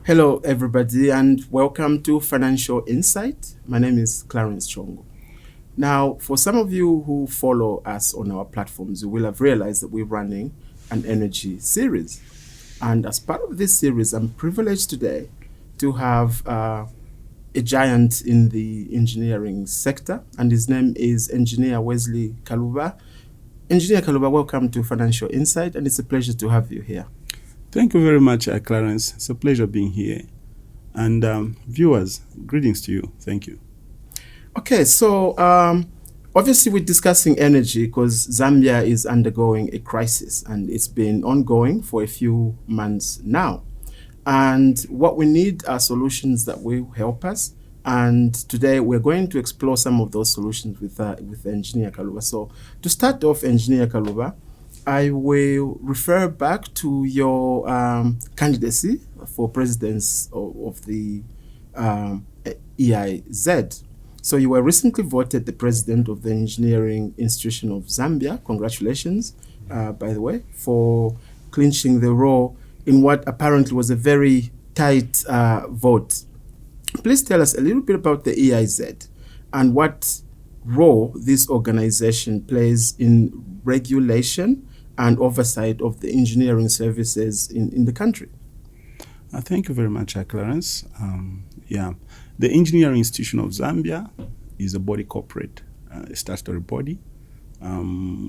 Hello, everybody, and welcome to Financial Insight. My name is Clarence Chongo. Now, for some of you who follow us on our platforms, you will have realized that we're running an energy series. And as part of this series, I'm privileged today to have a giant in the engineering sector, and his name is Engineer Wesley Kaluba. Engineer Kaluba, welcome to Financial Insight, and it's a pleasure to have you here. Thank you very much, Clarence. It's a pleasure being here. And viewers, greetings to you. Thank you. Okay, so obviously we're discussing energy because Zambia is undergoing a crisis, and it's been ongoing for a few months now. And what we need are solutions that will help us. And today we're going to explore some of those solutions with Engineer Kaluba. So to start off, Engineer Kaluba, I will refer back to your candidacy for president of the EIZ. So you were recently voted the president of the Engineering Institution of Zambia. Congratulations, by the way, for clinching the role in what apparently was a very tight vote. Please tell us a little bit about the EIZ and what role this organization plays in regulation and oversight of the engineering services in the country. Thank you very much, Clarence. The Engineering Institution of Zambia is a body corporate, a statutory body,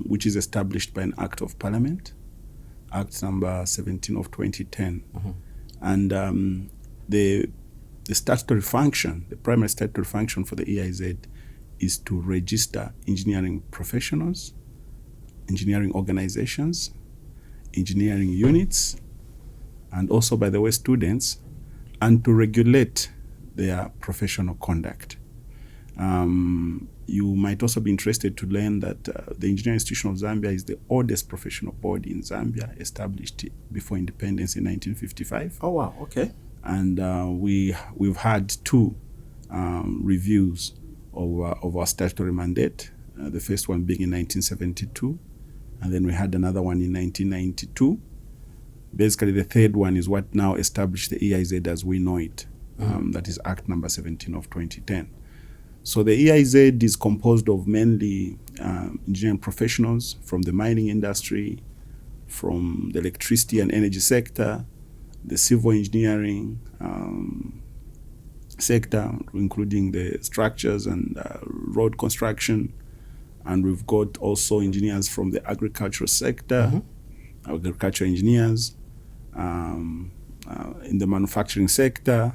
which is established by an Act of Parliament, Act number 17 of 2010. Mm-hmm. And the statutory function, the primary statutory function for the EIZ is to register engineering professionals, engineering organizations, engineering units, and also, by the way, students, and to regulate their professional conduct. You might also be interested to learn that the Engineering Institution of Zambia is the oldest professional body in Zambia, established before independence in 1955. Oh, wow, okay. And we've had two reviews of our statutory mandate, the first one being in 1972, and then we had another one in 1992. Basically, the third one is what now established the EIZ as we know it. That is Act number 17 of 2010. So the EIZ is composed of mainly engineering professionals from the mining industry, from the electricity and energy sector, the civil engineering sector, including the structures and road construction. And we've got also engineers from the agricultural sector, agricultural engineers, in the manufacturing sector,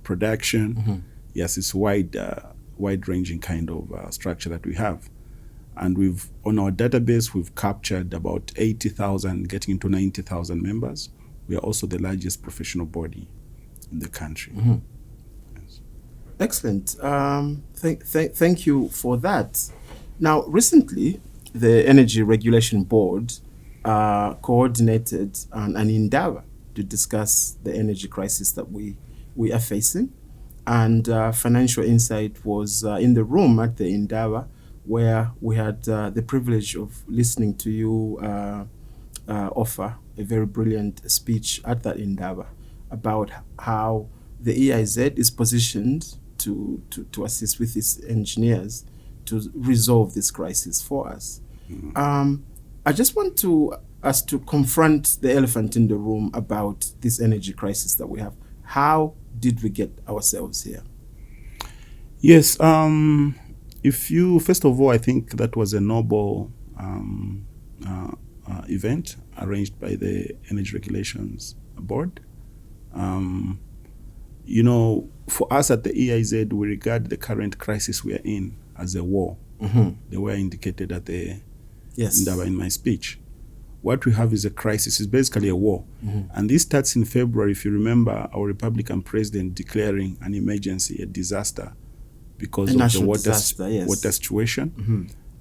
production. Yes, it's wide-ranging kind of structure that we have. And on our database, we've captured about 80,000, getting into 90,000 members. We are also the largest professional body in the country. Yes. Excellent. Thank you for that. Now, recently, the Energy Regulation Board coordinated an endeavor to discuss the energy crisis that we are facing. And Financial Insight was in the room at the endeavor, where we had the privilege of listening to you offer a very brilliant speech at that endeavor about how the EIZ is positioned to assist with its engineers to resolve this crisis for us. I just want us to confront the elephant in the room about this energy crisis that we have. How did we get ourselves here? Yes, first of all, I think that was a noble event arranged by the Energy Regulations Board. For us at the EIZ, we regard the current crisis we are in as a war. They were indicated at the endeavor in my speech. What we have is a crisis. It's basically a war. And this starts in February, if you remember, our Republican president declaring an emergency, a disaster, because of the water situation.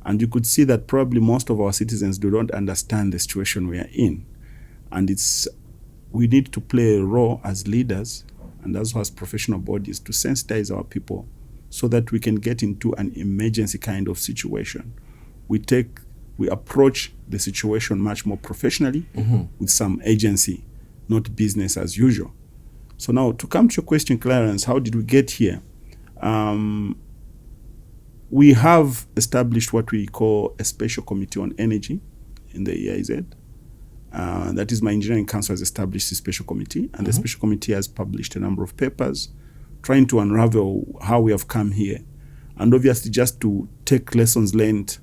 And you could see that probably most of our citizens do not understand the situation we are in. And we need to play a role as leaders and also as professional bodies to sensitize our people so that we can get into an emergency kind of situation. We approach the situation much more professionally with some agency, not business as usual. So now, to come to your question, Clarence, how did we get here? We have established what we call a special committee on energy in the EIZ. That is, my engineering council has established a special committee, and the special committee has published a number of papers trying to unravel how we have come here, and obviously just to take lessons learned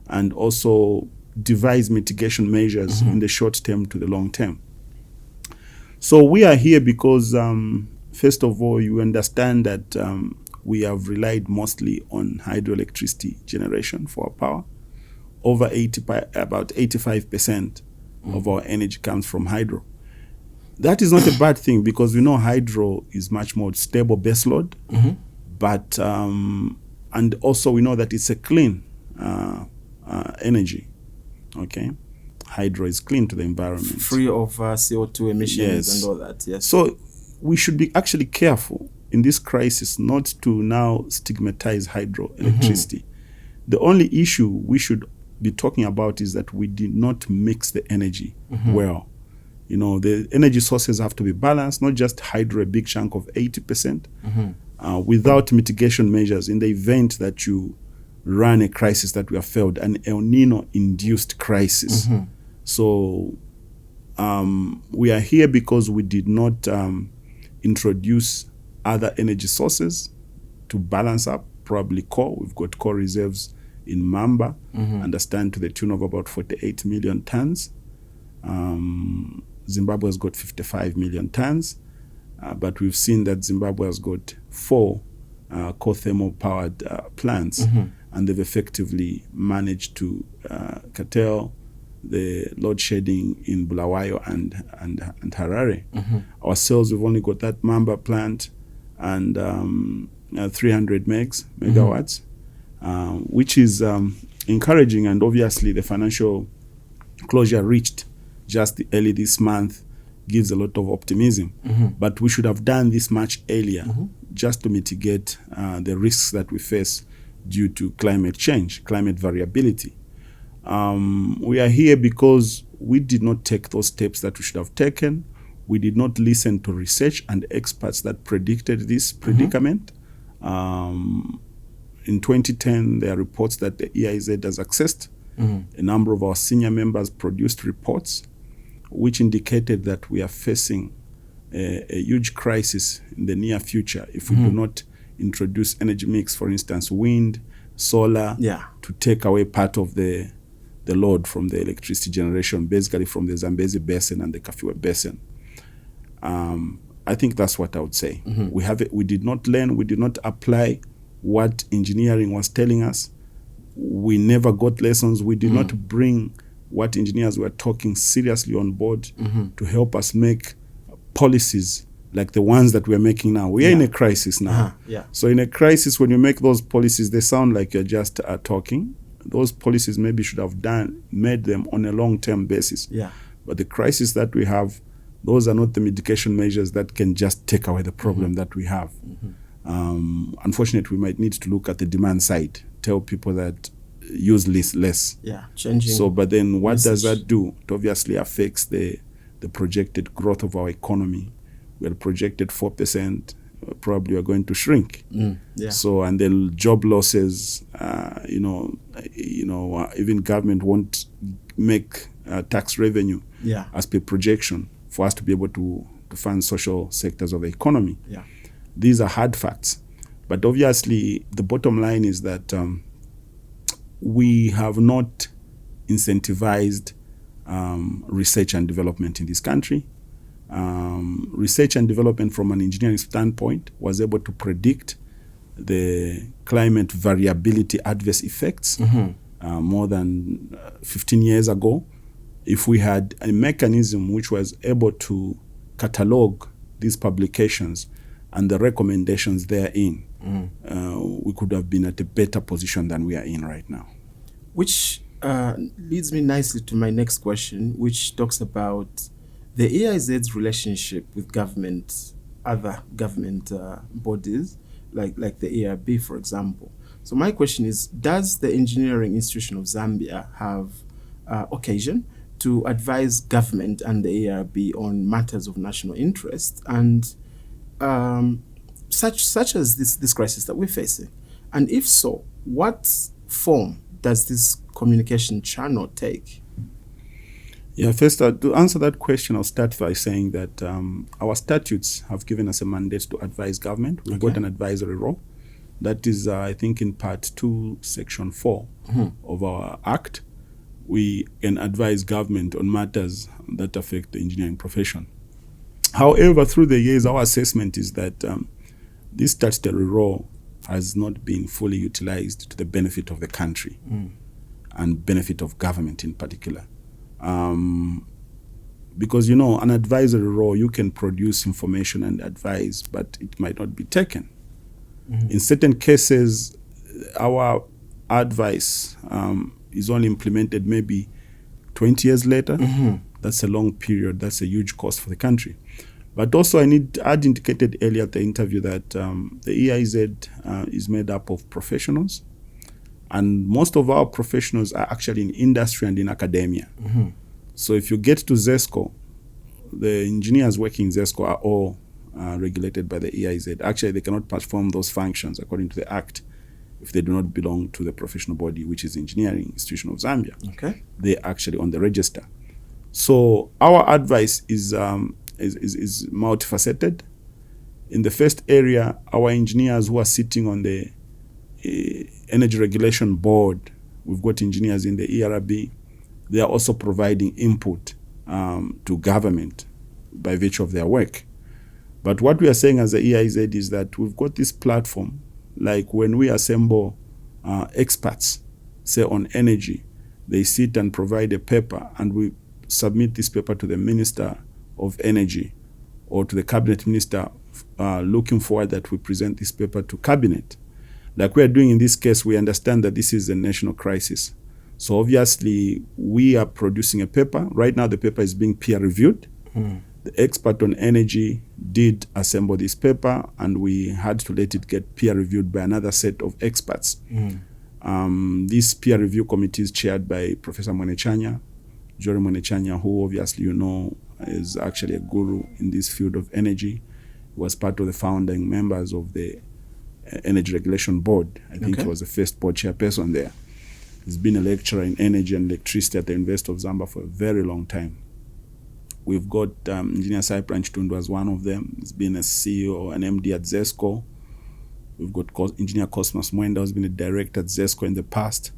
and also devise mitigation measures in the short term to the long term. So we are here because, first of all, you understand that we have relied mostly on hydroelectricity generation for our power. About 85% of our energy comes from hydro. That is not a bad thing, because we know hydro is much more stable baseload, but and also we know that it's a clean energy. Okay, hydro is clean to the environment, free of CO2 emissions and all that. Yes. So we should be actually careful in this crisis not to now stigmatize hydroelectricity. The only issue we should be talking about is that we did not mix the energy well. You know, the energy sources have to be balanced, not just hydro, a big chunk of 80%, without mitigation measures in the event that you run a crisis that we have felt, an El Nino-induced crisis. So we are here because we did not introduce other energy sources to balance up, probably coal. We've got coal reserves in Mamba, understand to the tune of about 48 million tons. Zimbabwe has got 55 million tons, but we've seen that Zimbabwe has got 4 coal thermal powered plants, and they've effectively managed to curtail the load shedding in Bulawayo and Harare. Ourselves, we've only got that Mamba plant and 300 megawatts, which is encouraging, and obviously the financial closure reached just early this month gives a lot of optimism. But we should have done this much earlier, just to mitigate the risks that we face due to climate change, climate variability. We are here because we did not take those steps that we should have taken. We did not listen to research and experts that predicted this predicament. In 2010, there are reports that the EIZ has accessed. A number of our senior members produced reports which indicated that we are facing a huge crisis in the near future if we do not introduce energy mix, for instance, wind, solar, to take away part of the load from the electricity generation, basically from the Zambezi Basin and the Kafiwe Basin. I think that's what I would say. We did not learn, we did not apply what engineering was telling us. We never got lessons. We did not bring what engineers were talking seriously on board to help us make policies like the ones that we're making now. We are in a crisis now. So in a crisis, when you make those policies, they sound like you're just talking. Those policies maybe should have made them on a long-term basis. But the crisis that we have, those are not the mitigation measures that can just take away the problem that we have. Unfortunately, we might need to look at the demand side, tell people that use less. Changing. So, but then what does that do? It obviously affects the projected growth of our economy. We are projected 4%, probably are going to shrink. So, and then job losses, even government won't make tax revenue as per projection for us to be able to fund social sectors of the economy. These are hard facts. But obviously, the bottom line is that we have not incentivized research and development in this country. Research and development from an engineering standpoint was able to predict the climate variability adverse effects more than 15 years ago. If we had a mechanism which was able to catalog these publications and the recommendations therein, we could have been at a better position than we are in right now. Which leads me nicely to my next question, which talks about the EIZ's relationship with government, other government bodies, like the ERB, for example. So my question is, does the Engineering Institution of Zambia have occasion to advise government and the ERB on matters of national interest? And such as this crisis that we're facing? And if so, what form does this communication channel take? Yeah, first, to answer that question, I'll start by saying that our statutes have given us a mandate to advise government. We've got an advisory role. That is, I think, in Part 2, Section 4 of our Act. We can advise government on matters that affect the engineering profession. However, through the years, our assessment is that this statutory role has not been fully utilized to the benefit of the country and benefit of government in particular. Because, an advisory role, you can produce information and advise, but it might not be taken. In certain cases, our advice is only implemented maybe 20 years later. That's a long period. That's a huge cost for the country. But also, I'd indicated earlier at the interview that the EIZ is made up of professionals. And most of our professionals are actually in industry and in academia. So if you get to ZESCO, the engineers working in ZESCO are all regulated by the EIZ. Actually, they cannot perform those functions according to the Act if they do not belong to the professional body, which is Engineering Institution of Zambia. They're actually on the register. So our advice is multifaceted. In the first area, our engineers who are sitting on the Energy Regulation Board, we've got engineers in the ERB. They are also providing input to government by virtue of their work. But what we are saying as the EIZ is that we've got this platform, like when we assemble experts, say on energy, they sit and provide a paper and we submit this paper to the Minister of Energy or to the Cabinet Minister, looking forward that we present this paper to Cabinet. Like we are doing in this case, we understand that this is a national crisis. So obviously, we are producing a paper. Right now, the paper is being peer reviewed. The expert on energy did assemble this paper, and we had to let it get peer reviewed by another set of experts. This peer review committee is chaired by Professor Mwenechanya, Jory Mwenechanya, who obviously is actually a guru in this field of energy. He was part of the founding members of the Energy Regulation Board. I think he was the first board chairperson there. He's been a lecturer in energy and electricity at the University of Zambia for a very long time. We've got Engineer Cypran Chitundu as one of them. He's been a CEO, an MD at ZESCO. We've got Engineer Cosmas Mwenda, who's been a director at ZESCO in the past.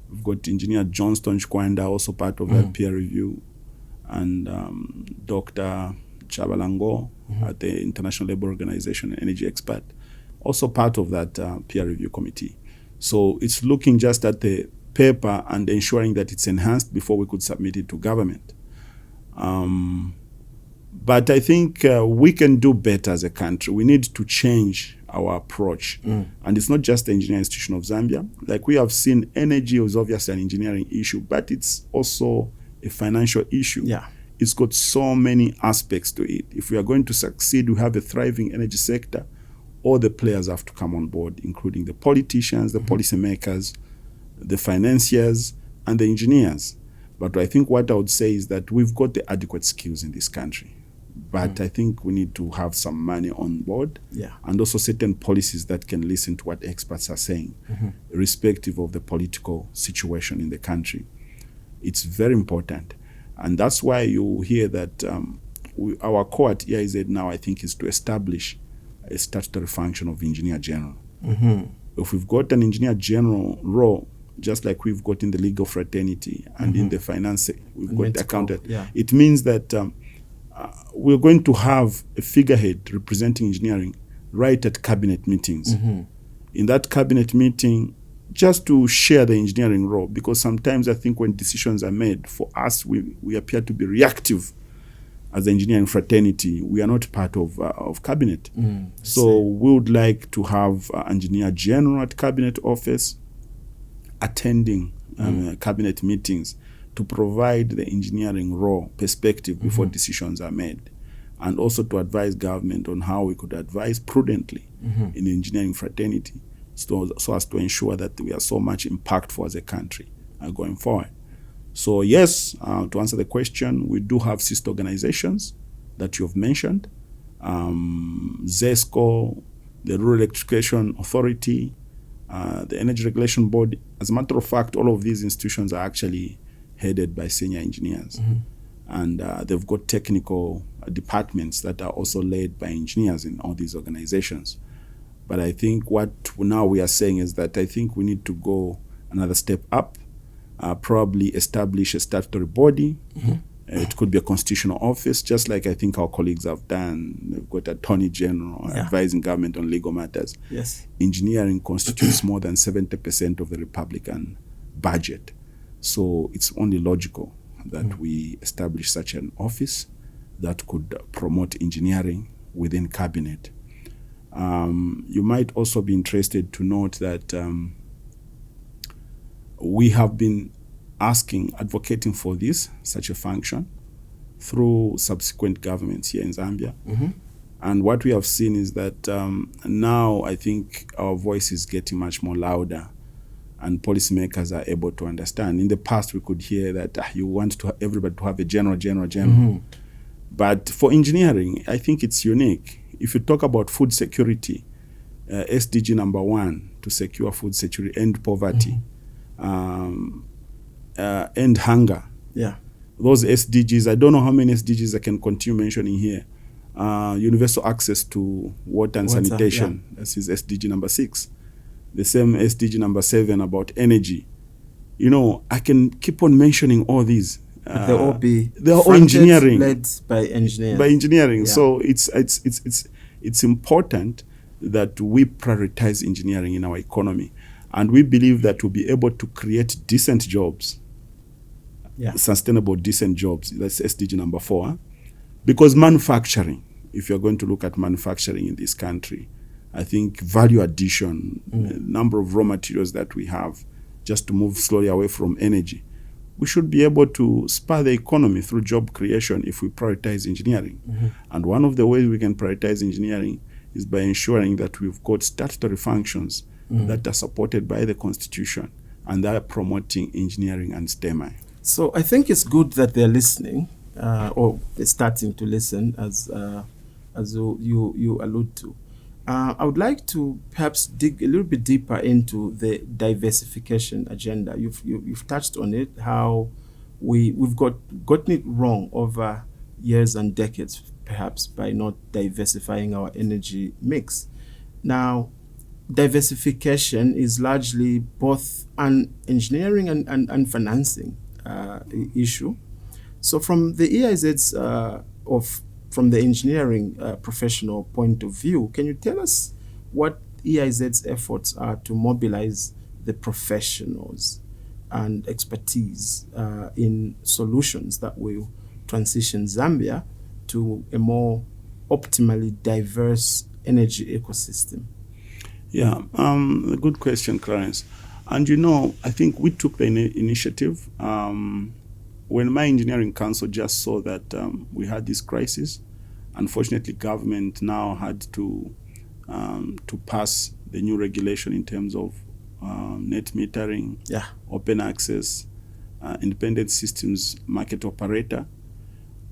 We've got Engineer Johnston Chkwanda, also part of that peer review. And Dr. Chabalango at the International Labour Organization, an energy expert, also part of that peer review committee. So it's looking just at the paper and ensuring that it's enhanced before we could submit it to government. But I think we can do better as a country. We need to change our approach. And it's not just the Engineering Institution of Zambia. Like we have seen, energy is obviously an engineering issue, but it's also a financial issue. It's got so many aspects to it. If we are going to succeed, we have a thriving energy sector, all the players have to come on board, including the politicians, the policymakers, the financiers, and the engineers. But I think what I would say is that we've got the adequate skills in this country. But I think we need to have some money on board and also certain policies that can listen to what experts are saying, irrespective of the political situation in the country. It's very important. And that's why you hear that our core at EIZ now, I think, is to establish a statutory function of Engineer General. If we've got an Engineer General role, just like we've got in the legal fraternity and in the finance, we've got the accountant, it means that we're going to have a figurehead representing engineering right at cabinet meetings. In that cabinet meeting, just to share the engineering role, because sometimes I think when decisions are made, for us, we appear to be reactive as the engineering fraternity. We are not part of cabinet. So we would like to have Engineer General at cabinet office attending cabinet meetings to provide the engineering role perspective before decisions are made, and also to advise government on how we could advise prudently in the engineering fraternity so as to ensure that we are so much impactful as a country going forward. So yes, to answer the question, we do have sister organizations that you've mentioned. ZESCO, the Rural Electrification Authority, the Energy Regulation Board. As a matter of fact, all of these institutions are actually headed by senior engineers. And they've got technical departments that are also led by engineers in all these organizations. But I think what now we are saying is that I think we need to go another step up, probably establish a statutory body. It could be a constitutional office, just like I think our colleagues have done. They've got attorney general advising government on legal matters. Yes. Engineering constitutes more than 70% of the Republican budget. So it's only logical that we establish such an office that could promote engineering within cabinet. You might also be interested to note that we have been advocating for such a function through subsequent governments here in Zambia. And what we have seen is that now I think our voice is getting much more louder and policymakers are able to understand. In the past, we could hear that you want everybody to have a general. But for engineering, I think it's unique. If you talk about food security, SDG number 1, to secure food security, end poverty, end hunger. Yeah. Those SDGs, I don't know how many SDGs I can continue mentioning here. Universal access to water and sanitation. Yeah. This is SDG number 6. The same SDG number 7 about energy. You know, I can keep on mentioning all these. They'll all be engineering, led by engineers. By engineering. Yeah. So it's important that we prioritize engineering in our economy, and we believe that we'll be able to create decent jobs, sustainable decent jobs. That's SDG number 4. Because manufacturing, if you're going to look at manufacturing in this country, I think value addition, number of raw materials that we have, just to move slowly away from energy, we should be able to spur the economy through job creation if we prioritize engineering. And one of the ways we can prioritize engineering is by ensuring that we've got statutory functions that are supported by the Constitution and that are promoting engineering and STEM. So I think it's good that they're listening, or they're starting to listen, as you allude to. I would like to perhaps dig a little bit deeper into the diversification agenda. You've touched on it, how we've gotten it wrong over years and decades, perhaps, by not diversifying our energy mix. Now, diversification is largely both an engineering and financing issue. So from the EIZs from the engineering professional point of view, can you tell us what EIZ's efforts are to mobilize the professionals and expertise in solutions that will transition Zambia to a more optimally diverse energy ecosystem? Yeah, a good question, Clarence. And you know, I think we took the initiative when my engineering council just saw that we had this crisis. Unfortunately, government now had to pass the new regulation in terms of net metering, open access, independent systems market operator.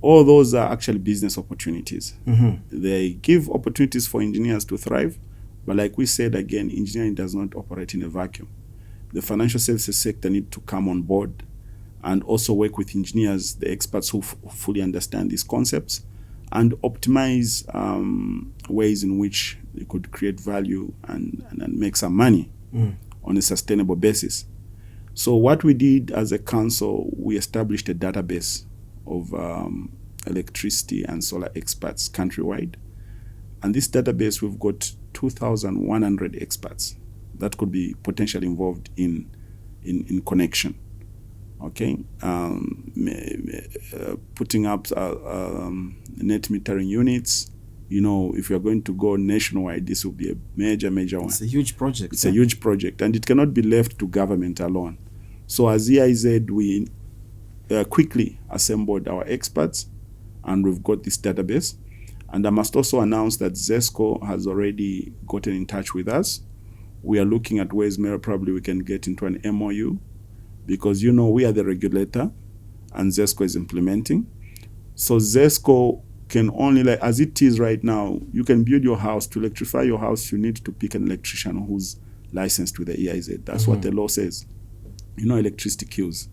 All those are actually business opportunities. They give opportunities for engineers to thrive, but like we said again, engineering does not operate in a vacuum. The financial services sector need to come on board and also work with engineers, the experts who fully understand these concepts, and optimize ways in which they could create value and make some money on a sustainable basis. So what we did as a council, we established a database of electricity and solar experts countrywide. And this database, we've got 2,100 experts that could be potentially involved in connection. Okay, putting up net metering units. You know, if you're going to go nationwide, this will be a major one. It's a huge project. It's a huge project, and it cannot be left to government alone. So as EIZ, we quickly assembled our experts, and we've got this database. And I must also announce that ZESCO has already gotten in touch with us. We are looking at ways maybe probably we can get into an MOU, because, you know, we are the regulator and ZESCO is implementing. So ZESCO can only, like as it is right now, you can build your house. To electrify your house, you need to pick an electrician who's licensed with the EIZ. That's what the law says. Electricity queues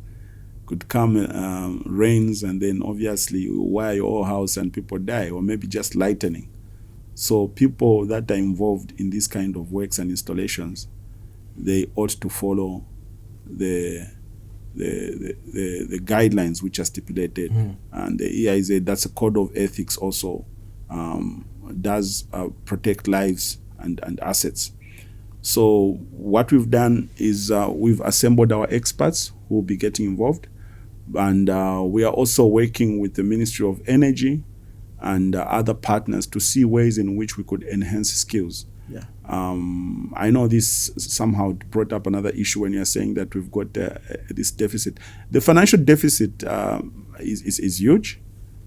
could come, rains, and then obviously wire your whole house and people die, or maybe just lightning. So people that are involved in this kind of works and installations, they ought to follow the guidelines which are stipulated. And the EIZ, that's a code of ethics also, does protect lives and assets. So what we've done is we've assembled our experts who will be getting involved, and we are also working with the Ministry of Energy and other partners to see ways in which we could enhance skills. Yeah. I know this somehow brought up another issue when you're saying that we've got this deficit. The financial deficit is huge.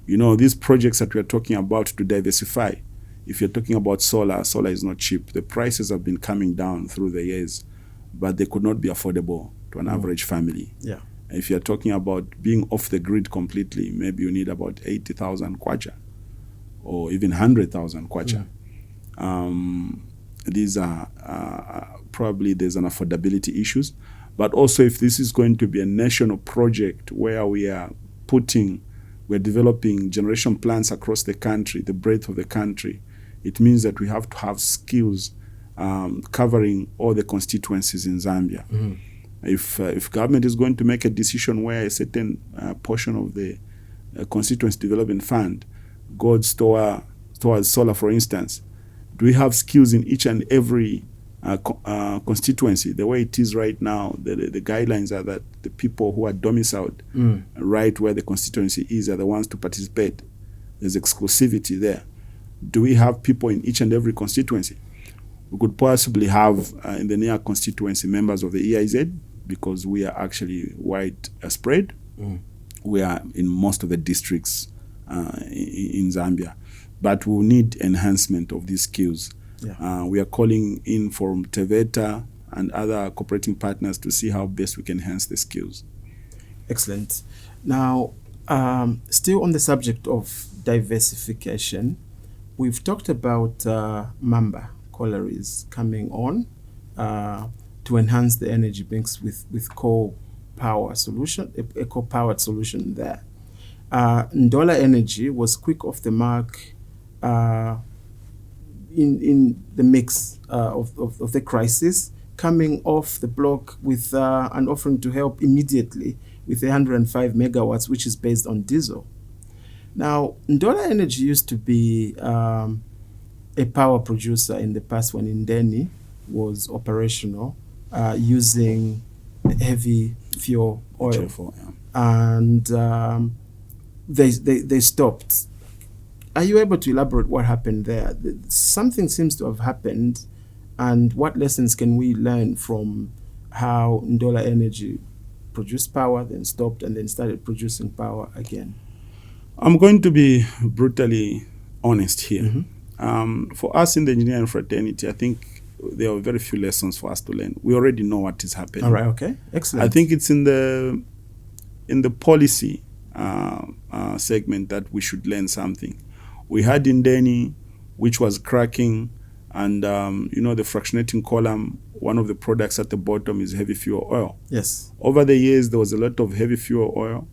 These projects that we're talking about to diversify, if you're talking about solar is not cheap. The prices have been coming down through the years, but they could not be affordable to an average family. Yeah. If you're talking about being off the grid completely, maybe you need about 80,000 kwacha or even 100,000 kwacha. These are probably there's an affordability issues, but also if this is going to be a national project where we're developing generation plants across the country, the breadth of the country, it means that we have to have skills covering all the constituencies in Zambia. If government is going to make a decision where a certain portion of the constituency development fund goes towards solar, for instance, do we have skills in each and every constituency? The way it is right now, the guidelines are that the people who are domiciled right where the constituency is are the ones to participate. There's exclusivity there. Do we have people in each and every constituency? We could possibly have in the near constituency members of the EIZ, because we are actually wide spread. We are in most of the districts in Zambia. But we'll need enhancement of these skills. Yeah. We are calling in from Teveta and other cooperating partners to see how best we can enhance the skills. Excellent. Now, still on the subject of diversification, we've talked about Mamba collieries coming on to enhance the energy mix with co-power solution, a co-powered solution there. Ndola Energy was quick off the mark in the mix of the crisis, coming off the block with an offering to help immediately with 105 megawatts, which is based on diesel. Now, Ndola Energy used to be a power producer in the past when Indeni was operational, using heavy fuel oil, and they stopped. Are you able to elaborate what happened there? Something seems to have happened, and what lessons can we learn from how Ndola Energy produced power, then stopped, and then started producing power again? I'm going to be brutally honest here. For us in the engineering fraternity, I think there are very few lessons for us to learn. We already know what is happening. All right, okay, excellent. I think it's in the policy segment that we should learn something. We had Indeni, which was cracking, and the fractionating column, one of the products at the bottom is heavy fuel oil. Yes. Over the years, there was a lot of heavy fuel oil,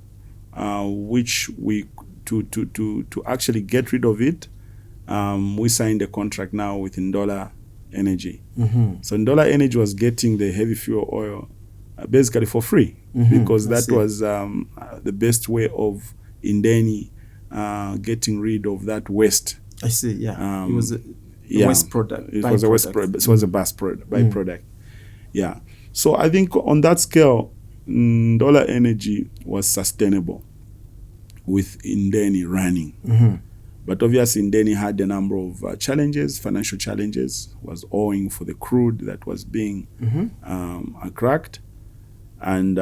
which we to actually get rid of it, we signed a contract now with Ndola Energy. So Ndola Energy was getting the heavy fuel oil basically for free, because that was the best way of Indeni getting rid of that waste. I see, yeah. It was a waste product. It was a waste product. It was a byproduct. Yeah. So I think on that scale, Ndola Energy was sustainable with Indeni running. But obviously Indeni had a number of challenges, financial challenges, was owing for the crude that was being cracked. And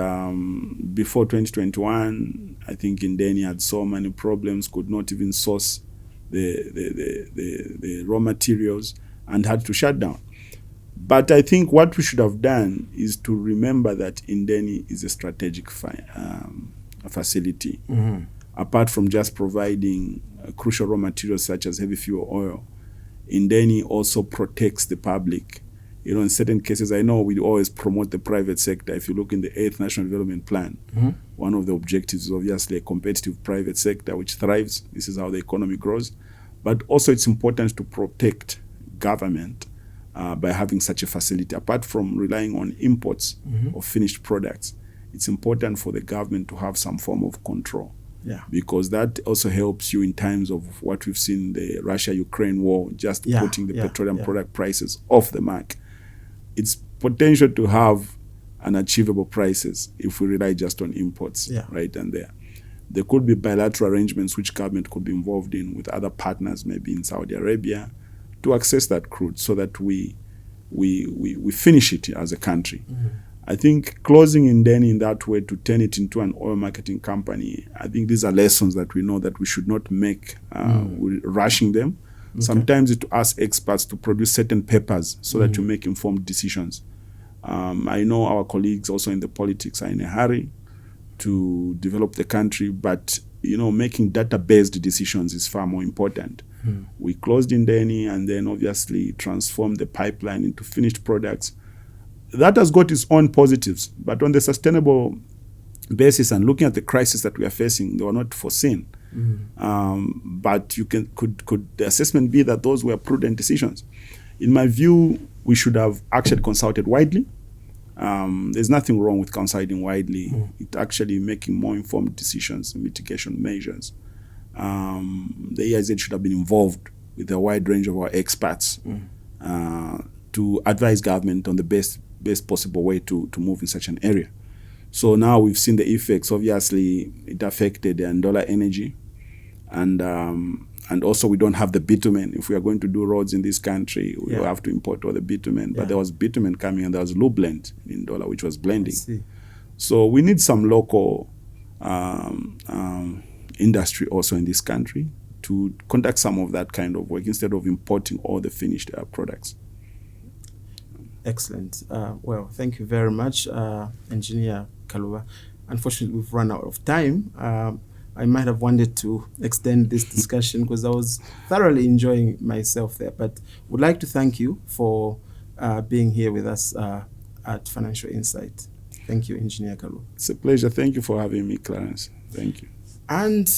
before 2021, I think Indeni had so many problems, could not even source the raw materials, and had to shut down. But I think what we should have done is to remember that Indeni is a strategic facility. Apart from just providing crucial raw materials such as heavy fuel oil. Indeni also protects the public. You know, in certain cases, I know we always promote the private sector. If you look in the 8th National Development Plan, one of the objectives is obviously a competitive private sector which thrives. This is how the economy grows. But also it's important to protect government by having such a facility. Apart from relying on imports of finished products, it's important for the government to have some form of control. Yeah. Because that also helps you in times of what we've seen, the Russia-Ukraine war, just putting the petroleum product prices off the mark. It's potential to have unachievable prices if we rely just on imports right and there. There could be bilateral arrangements which government could be involved in with other partners, maybe in Saudi Arabia, to access that crude so that we finish it as a country. I think closing Indeni in that way to turn it into an oil marketing company, I think these are lessons that we know that we should not make rushing them. Okay. Sometimes it asks experts to produce certain papers so that you make informed decisions. I know our colleagues also in the politics are in a hurry to develop the country, but you know, making data-based decisions is far more important. We closed Indeni and then obviously transformed the pipeline into finished products. That has got its own positives, but on the sustainable basis and looking at the crisis that we are facing, they were not foreseen. But could the assessment be that those were prudent decisions? In my view, we should have actually consulted widely. There's nothing wrong with consulting widely. It actually making more informed decisions and mitigation measures. The EIZ should have been involved with a wide range of our experts to advise government on the best possible way to move in such an area. So now we've seen the effects. Obviously, it affected the Andola energy, and also we don't have the bitumen. If we are going to do roads in this country, we will have to import all the bitumen. But there was bitumen coming, and there was low blend in Andola, which was blending. So we need some local industry also in this country to conduct some of that kind of work instead of importing all the finished products. Excellent. Well, thank you very much, Engineer Kaluba. Unfortunately, we've run out of time. I might have wanted to extend this discussion because I was thoroughly enjoying myself there. But would like to thank you for being here with us at Financial Insight. Thank you, Engineer Kaluba. It's a pleasure. Thank you for having me, Clarence. Thank you. And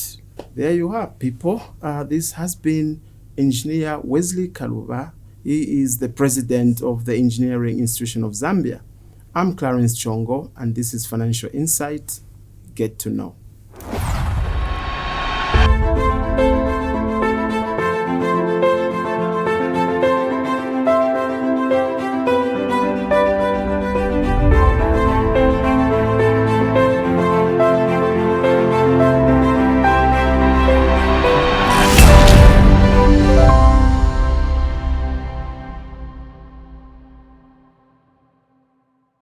there you are, people. This has been Engineer Wesley Kaluba. He is the president of the Engineering Institution of Zambia. I'm Clarence Chongo, and this is Financial Insight. Get to know.